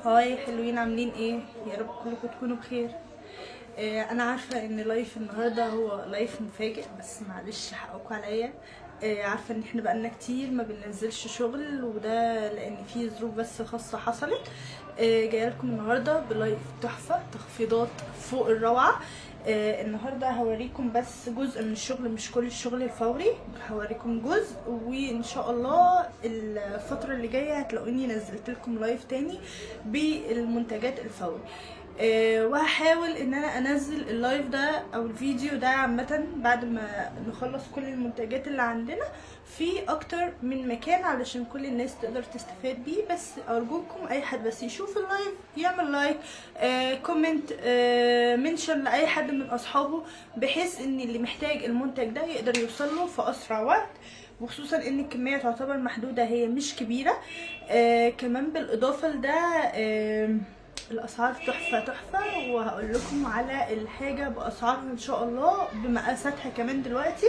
هاي حلوين، عاملين ايه؟ يا رب كلكم تكونوا بخير. انا عارفه ان لايف النهارده هو لايف مفاجئ، بس معلش حقكم عليا. عارفه ان احنا بقالنا كتير ما بننزلش شغل، وده لان في ظروف بس خاصه حصلت. جايه لكم النهارده بلايف تحفه، تخفيضات فوق الروعه. النهارده هوريكم بس جزء من الشغل، مش كل الشغل الفوري، هوريكم جزء، وان شاء الله الفتره اللي جايه هتلاقوني نزلت لكم لايف تاني بالمنتجات الفوري. وهحاول ان انا انزل اللايف ده او الفيديو ده عامه بعد ما نخلص كل المنتجات اللي عندنا في اكتر من مكان علشان كل الناس تقدر تستفاد بيه. بس ارجوكم اي حد بس يشوف اللايف يعمل لايك، كومنت، منشن لاي حد من اصحابه، بحيث ان اللي محتاج المنتج ده يقدر يوصل له في اسرع وقت، وخصوصا ان الكميه تعتبر محدوده، هي مش كبيره. كمان بالاضافه لده الاسعار تحفه تحفه، وهقول لكم على الحاجه باسعارها ان شاء الله بمقاساتها كمان دلوقتي.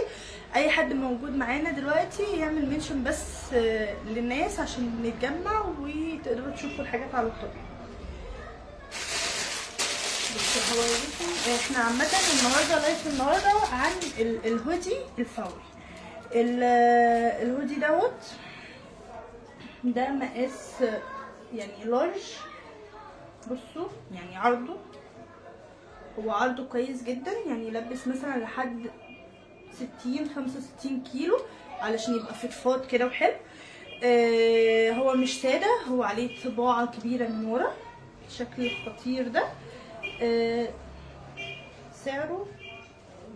اي حد موجود معانا دلوقتي يعمل منشن بس للناس عشان نتجمع وتقدروا تشوفوا الحاجات على الطبيعي. بصوا هوريكم احنا عامه النهارده لايف النهارده عن الهودي الفوري. الهودي ده مقاس يعني لارج. بصوا يعني هو عرضه كويس جدا، يعني يلبس مثلا لحد 65 كيلو علشان يبقى فضفاض كده وحلو. هو مش ساده، هو عليه طباعه كبيره من ورا الشكل الخطير ده. سعره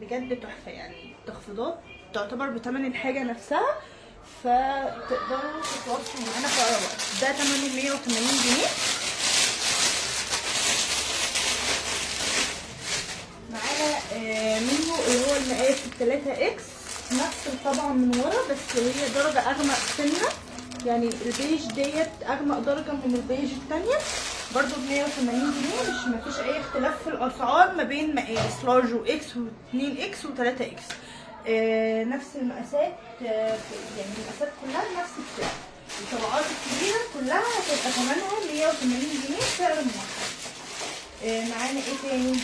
بجد تحفه، يعني تخفيضات تعتبر بتمن الحاجه نفسها، فتقدروا تتواصلوا معانا في اي وقت. ده تمنه 180 جنيه. معانا منه اللي هو المقاس 3 اكس، نفس الطبعه من ورا، بس هي درجه اغمق سنه، يعني البيج ديت اغمق درجه من البيج التانية، برضو ب 180 جنيه. مش مفيش اي اختلاف في الاسعار ما بين مقاس لارج واكس و2 اكس و3 اكس. نفس المقاسات، يعني المقاسات كلها نفس السعر. الطبقات الكبيره كلها هتبقى ثمنها 180 جنيه سعر موحد. معانا ايه تاني؟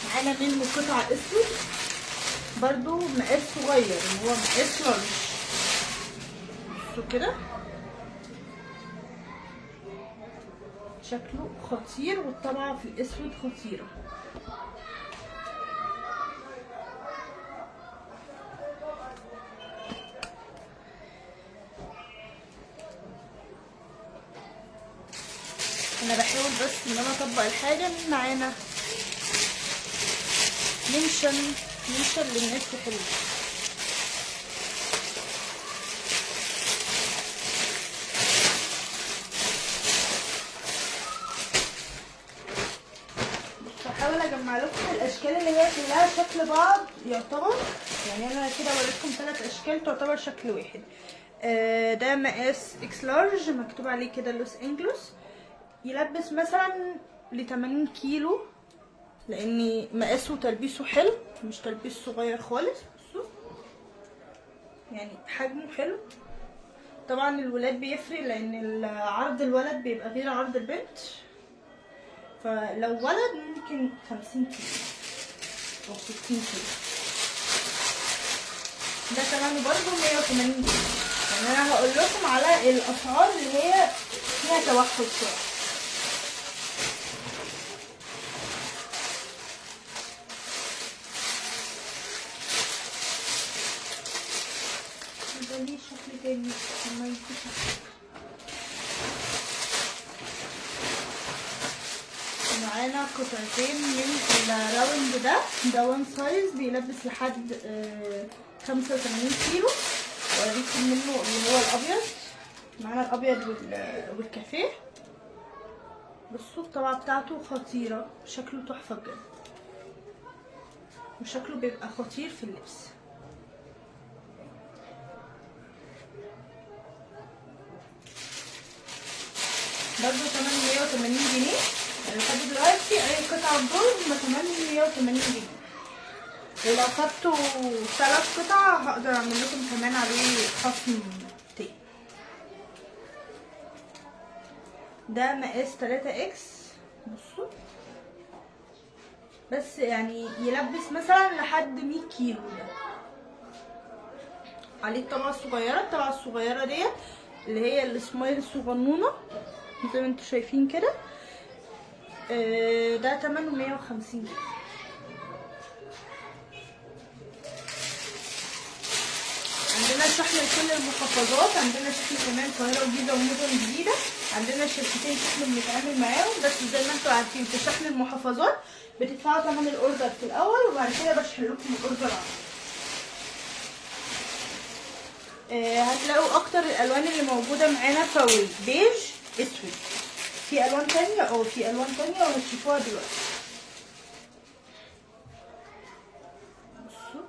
معانا منه قطع اسود برضو مقاس صغير، اللي هو مقاس لارج. بصوا كده شكله خطير، والطبعة في الاسود خطيرة. انا بحاول بس ان انا اطبق الحاجة. معانا منشن للناس حلو. هحاول اجمع لكم الاشكال اللي هي كلها شكل بعض يعتبر، يعني انا كده وريتكم 3 اشكال تعتبر شكل واحد. ده مقاس اكس لارج، مكتوب عليه كده لوس انجلوس، يلبس مثلا ل 80 كيلو، لان مقاسه تلبيسه حلو، مش تلبيس صغير خالص. بصوا يعني حجمه حلو. طبعا الولاد بيفرق، لان عرض الولد بيبقى غير عرض البنت، فلو ولد ممكن 50 كيلو او 60 كيلو. ده كمان برضه 180 جنيه. يعني انا هقول لكم على الاسعار اللي هي فيها توحد شويه. ده ليه شكل تاني ما ينفعش. معانا قطعتين من الراوند ده وان سايز، بيلبس لحد 85 كيلو. وأوريكم منه اللي هو الابيض. معانا الابيض والكافيه. بصوا الطبعه بتاعته خطيره، شكله تحفه بجد، وشكله بيبقى خطير في اللبس. برضه 880 جنيه. لحد دلوقتي اي قطعه دول هما 880 جنيه، ولو خدتوا 3 قطع هقدر اعمل لكم كمان عليه خصم تاني. ده مقاس 3 اكس. بصوا بس يعني يلبس مثلا لحد 100 كيلو. ده عليه الطبقه الصغيره. الطبقه الصغيره ديت اللي هي السمايل الصغنونه زي ما انتوا شايفين كده. ده تمنه 150 جنيه. عندنا شحن لكل المحافظات، عندنا شحن كمان القاهره والجيزه ومدن جديده. عندنا شركتين شحن بنتعامل معاهم، بس زي ما انتوا عارفين في شحن المحافظات بتدفعوا ثمن الاوردر في الاول وبعد كده بشحن لكم الاوردر على هتلاقوا اكتر الالوان اللي موجوده معانا فوي، بيج، اسود. في الوان تانية في الوان تانية وهتشوفوها دلوقتي. بصوا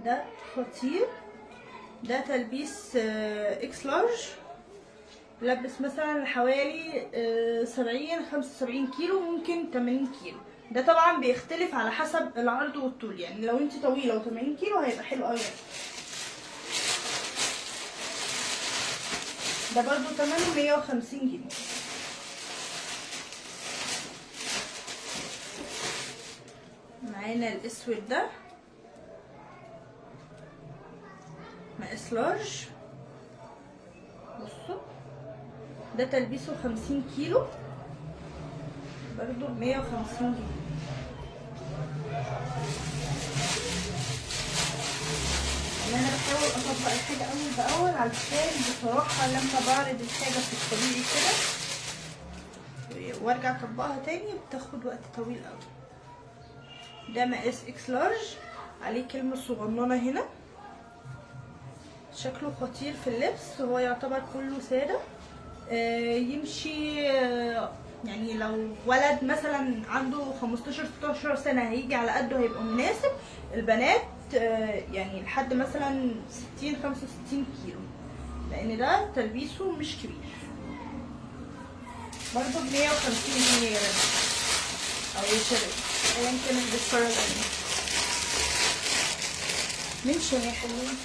ده خطير. ده تلبيس اكس لارج، لبس مثلا حوالي 70-75 كيلو، ممكن 80 كيلو. ده طبعا بيختلف على حسب العرض والطول، يعني لو انت طويله و80 كيلو هيبقى حلو قوي. ده برضو ثمنه 150 جنيه. معانا الاسود ده مقاس لارج. بصوا ده تلبيسه 50 كيلو برضو 150 جنيه. انا بحاول اطبق الحاجه اول باول علشان بصراحه لما بعرض الحاجه في الطبيعي كده وارجع اطبقها تاني بتاخد وقت طويل قوي. ده مقاس اكس لارج، عليه كلمه صغننه هنا. شكله خطير في اللبس، هو يعتبر كله ساده. يمشي يعني لو ولد مثلا عنده 15-16 سنه هيجي على قده هيبقى مناسب. البنات يعني لحد مثلا 60-65 كيلو، لان ده تلبيسه مش كبير. برضه ب 150 جنيه يا رب او يا شباب ايا كان اللي بيتفرج عليه. منشن يا حلوين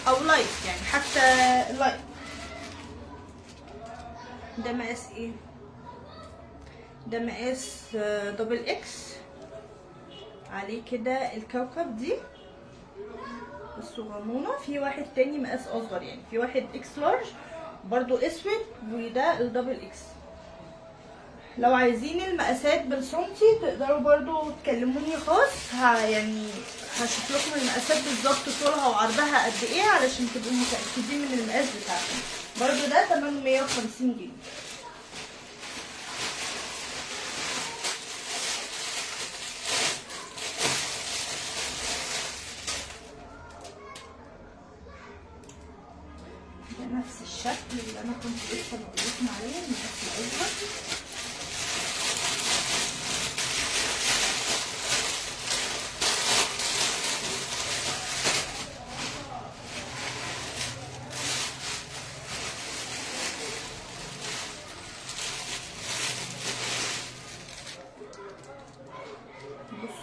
او لايت، يعني حتى لايت. ده مقاس ايه؟ ده مقاس دبل اكس، عليه كده الكوكب دي الصغنونه. في واحد تاني مقاس اصغر، يعني في واحد اكس لارج برضو اسود، وده الدبل اكس. لو عايزين المقاسات بالسنتي تقدروا برضو تكلموني خاص، يعني هشوف لكم المقاسات بالظبط طولها وعرضها قد ايه علشان تبقوا متاكدين من المقاس بتاعكم. برضو ده ثمنه 150 جنيه. ده نفس الشكل اللي انا كنت لسه بقولكم عليه، المقاس الاصغر.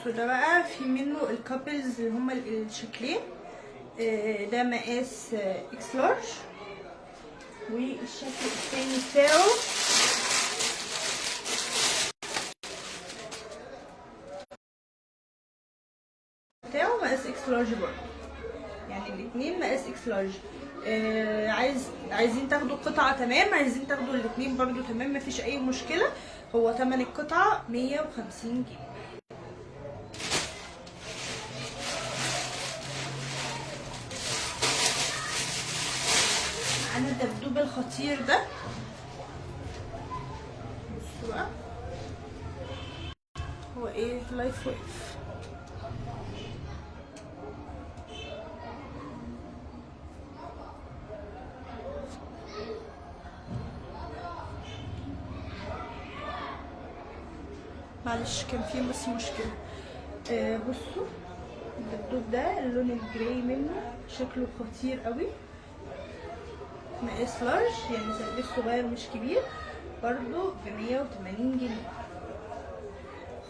ده بقى في منه الكابلز اللي هما الشكلين. ده مقاس اكس لارج، والشكل التاني بتاعه مقاس اكس لارج برضه، يعني الاتنين مقاس اكس لارج. عايزين تاخدوا قطعة تمام، عايزين تاخدوا الاتنين برضه تمام، مفيش اي مشكلة. هو تمن القطعة 150 جنيه. معانا الدبدوب الخطير ده. بصوا بقى هو ايه، لايف ويف. معلش كان في بس مشكلة. بصوا الدبدوب ده اللون الجراي منه شكله خطير قوي، مقاس لارج، يعني تلبيس صغير مش كبير، برضو ب 180 جنيه.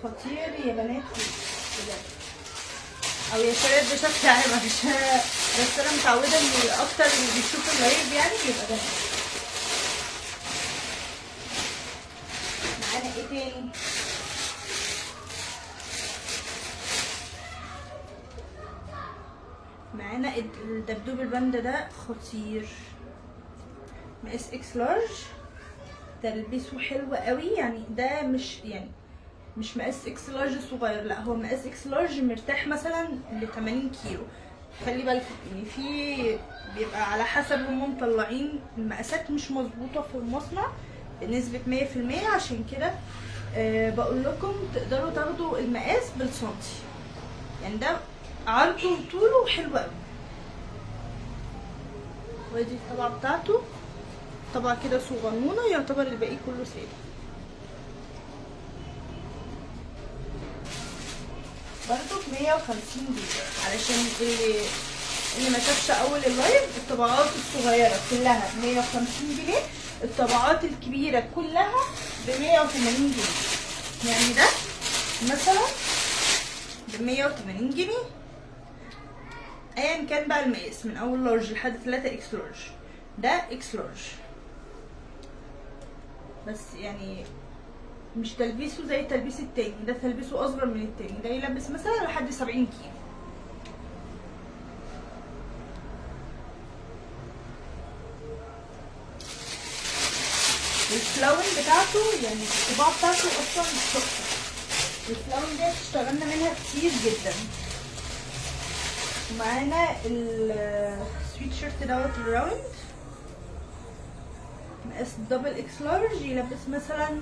خطير يا بنات بجد. او يا شباب بشكل عام عشان بس انا متعوده ان اكتر اللي بيشوف اللايف يعني بيبقى ده. معانا ايه تاني؟ معانا الدبدوب الباندا ده خطير، مقاس اكس لارج، تلبسه حلو قوي. يعني ده مش مقاس اكس لارج صغير، لا هو مقاس اكس لارج مرتاح مثلا ل 80 كيلو. خلي بالكم ان في بيبقى على حسب هم مطلعين المقاسات مش مظبوطه في المصنع بنسبه 100%، عشان كده بقول لكم تقدروا تاخدوا المقاس بالسنتي. يعني ده عرضه وطوله حلو قوي. ودي الطبعه بتاعته، طبعه كده صغنونه، يعتبر الباقي كله ساده. برضو ب 150 جنيه، علشان اللي ما شافش اول اللايف. الطبعات الصغيره كلها ب 150 جنيه، الطبعات الكبيره كلها ب 180 جنيه. يعني ده مثلا ب 180 جنيه ايا كان بقى المقاس، من اول لارج لحد 3 اكس لارج. ده اكس لارج بس، يعني مش تلبيسه زي التلبيس التاني، ده تلبيسه اصغر من التاني، ده يلبس مثلا لحد 70 كيلو. الفلاون بتاعته يعني الطباعة بتاعته اصلا تحفة. الفلاون دي اشتغلنا منها كتير جدا. ومعانا السويت شيرت دوت الراوند، مقاس دبل اكس لارج، يلبس مثلا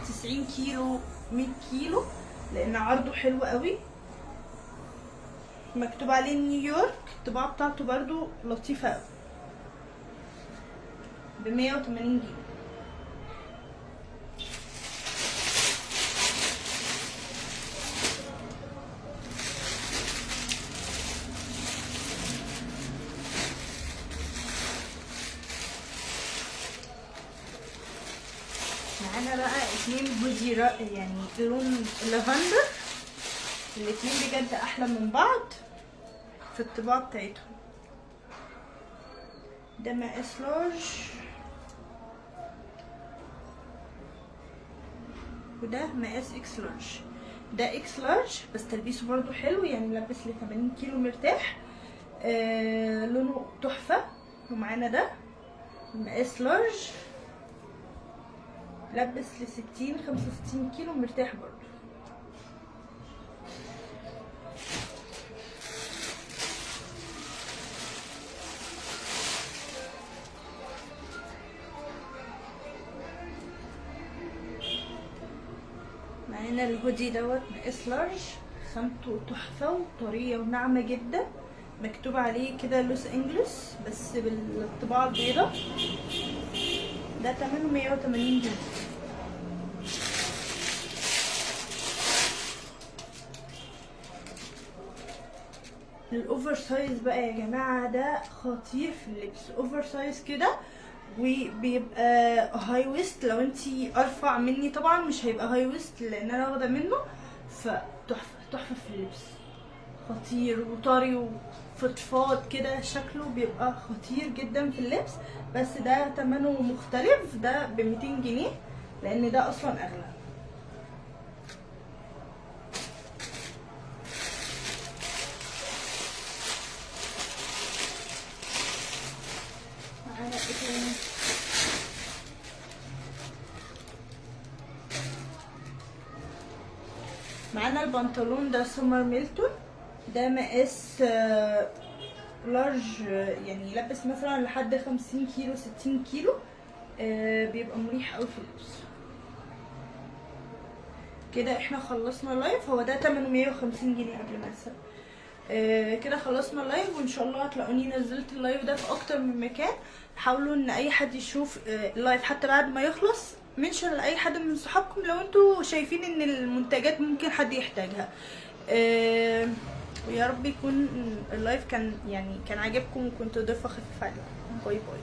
90 كيلو 100 كيلو، لان عرضه حلو قوي. مكتوب عليه نيويورك، الطباعة بتاعته برضو لطيفة قوي، ب 180 جنيه. معانا بقى اتنين هودي يعني لون لافندر، الاتنين بجد احلى من بعض في الطباعة بتاعتهم. ده مقاس لارج وده مقاس اكس لارج. ده اكس لارج بس تلبيسه برضو حلو، يعني ملبس ل 80 كيلو مرتاح. لونه تحفة. ومعانا ده مقاس لارج، لبس ل 60 65 كيلو مرتاح برضو. معانا الهودي دوت مقاس لارج، خامته تحفة وطرية وناعمة جدا، مكتوب عليه كده لوس انجلس بس بالطباعة البيضاء. ده تمنه 180 جنيه. الاوفر سايز بقى يا جماعة ده خطير في اللبس، اوفر سايز كده وبيبقى هاي ويست. لو انتي ارفع مني طبعا مش هيبقى هاي ويست لان انا واخده منه، فتحفه تحفه في اللبس، خطير وطري وفضفاض كده، شكله بيبقى خطير جدا في اللبس. بس ده تمنه مختلف، ده ب 200 جنيه لان ده اصلا اغلى. معانا ايه تاني؟ معانا البنطلون ده سمر ميلتون، ده مقاس لارج، يعني يلبس مثلا لحد 50 كيلو 60 كيلو. بيبقى مريح قوي في اللبس. كده احنا خلصنا لايف، هو ده تمنه 150 جنيه قبل ما انسى. كده خلصنا اللايف، وان شاء الله هتلاقوني نزلت اللايف ده في اكتر من مكان. حاولوا ان اي حد يشوف اللايف حتى بعد ما يخلص، منشن لاي حد من صحابكم لو انتوا شايفين ان المنتجات ممكن حد يحتاجها. ويا رب يكون اللايف كان عاجبكم وكنت ضيفه خفيفه عليكم. باي باي.